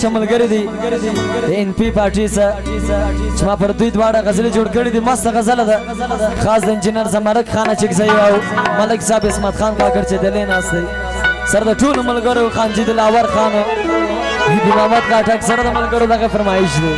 شملګری دي ان پی پارټي سره چې ما پر دوی دواړه غزلې جوړ کړې دي مست غزله ده خاص د انجینر زمرک خان چکزی او ملک صاحب اسمت خان کاکړ چې دلې ناستي سر د ټول ملګرو خان جی دلاور خان دی محمد کاټک سره د ملګرو دغه فرمایش دی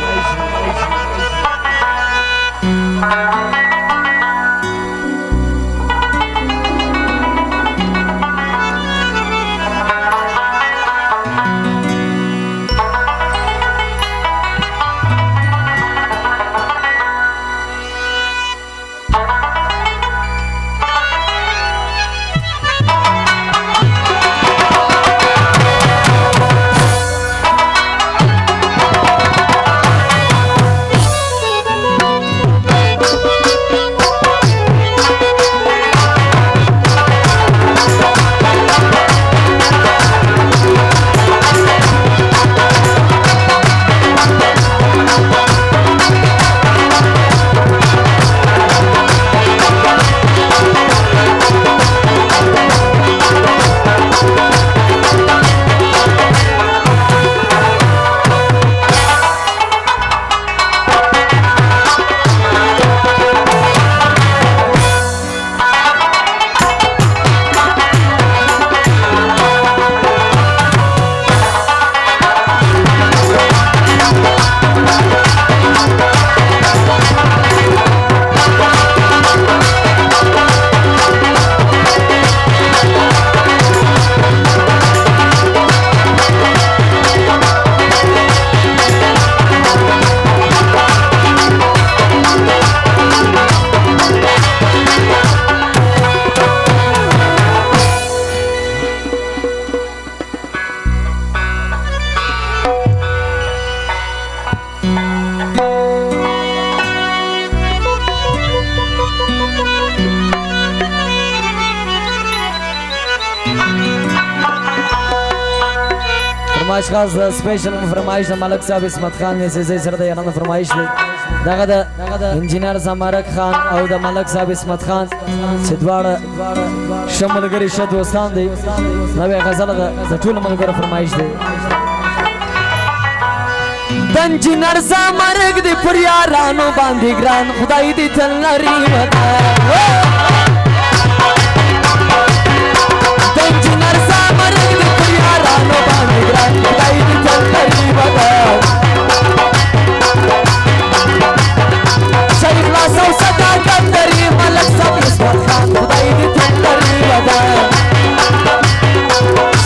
فرمایش خاص سپیشل فرمایش ملک صاحب اسمت خان نے سے سره د یارانه فرمایش دی دغه د انجینر زمرک خان او د ملک صاحب اسمت خان چې دواړه شملګری شه دوستان دي نو غزل د ټول ملګرو فرمایش دی د انجینر زمرک دی پر یارانو باندې ګران خدای دې تل لري ودا د انجینر زمرک دی پر یارانو باندې ګران خدای دې تل لري ودا شیخ لا سو صداقت لري ملک صاحب اسمت خان خدای دې تل لري ودا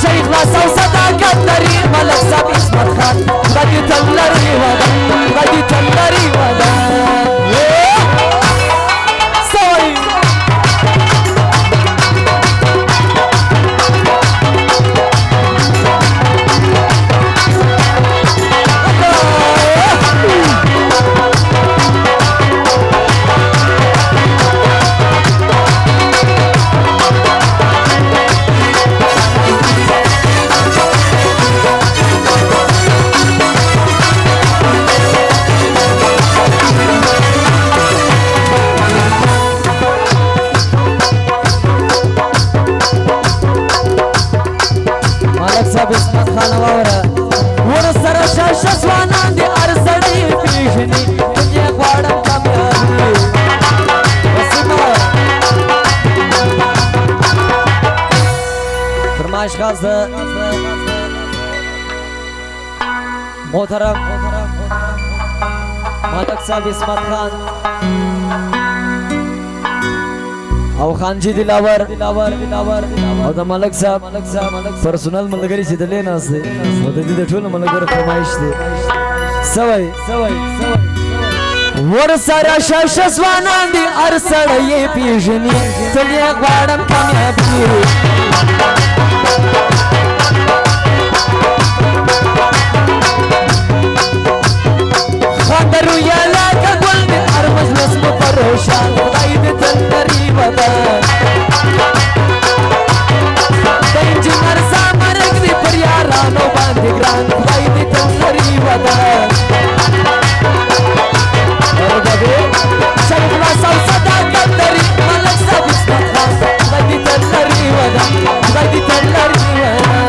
شیخ لا سو صداقت لري ملک صاحب اسمت خان خدای دې تل لري ودا خدای دې تل لري ودا صاحب اسمت خان واوره ور سره شاشه ځوانان دي ارزړې پیژني دنیا غواړم کامیابي فرمایش خاص محترم ملک صاحب اسمت خان او خانجی دلاور او د ملک صاحب پرسونل ملګری چې دلې ناست دی او د دې د ټولو ملګرو فرمایش دی سوي ور سره شاشه ځوانان دي هر سړی یې پیژني تل یې غواړم کامیابي خاطر یا لکه ګل د هر مجلس مو پریشان خدای دې تل لري ودا د انجینر زمرک دی پر یارانو باندې ګران خدای دې تل لري ودا شیخ لا سو صداقت لري ملک صاحب اسمت خان خدای دې تل لري ودا خدای دې تل لري ودا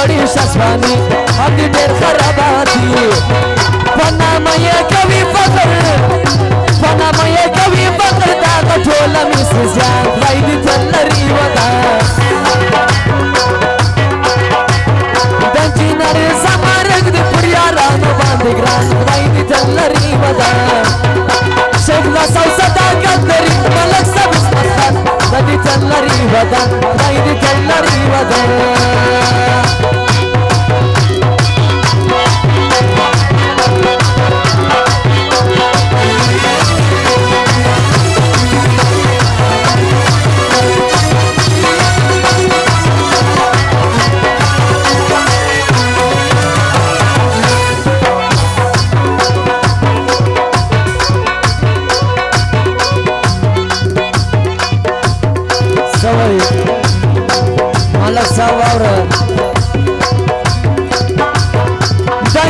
कड़ी शस्वानी अभी देर खराबाती पनामये कवि बकर दाग ठोला मिस जान राइदी चलरी वदा दंचिनर समारक दे पुरिया रान बांध ग्रान राइदी चलरी वदा शेखला सौसदा गदरी मलक सब मस्तान राइदी चलरी वदा राइदी चलरी वदा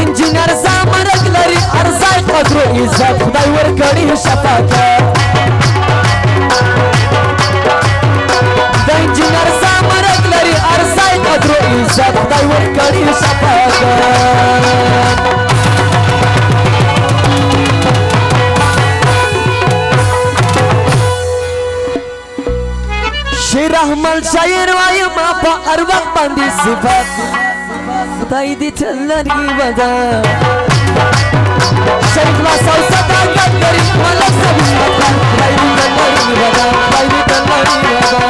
इंजीनियर सामरक लरी अर्जाय कदरो इज्जत खुदाई वर कड़ी शफाकत इंजीनियर सामरक लरी अर्जाय कदरो इज्जत खुदाई वर कड़ी शफाकत शेर अहमल शायर वाय मापा अरवक बंदी सिफत खुदाई दी चलरी वदा शेखला सौसदा गदरी मलक सब खुदाई दी चलरी वदा खुदाई दी चलरी वदा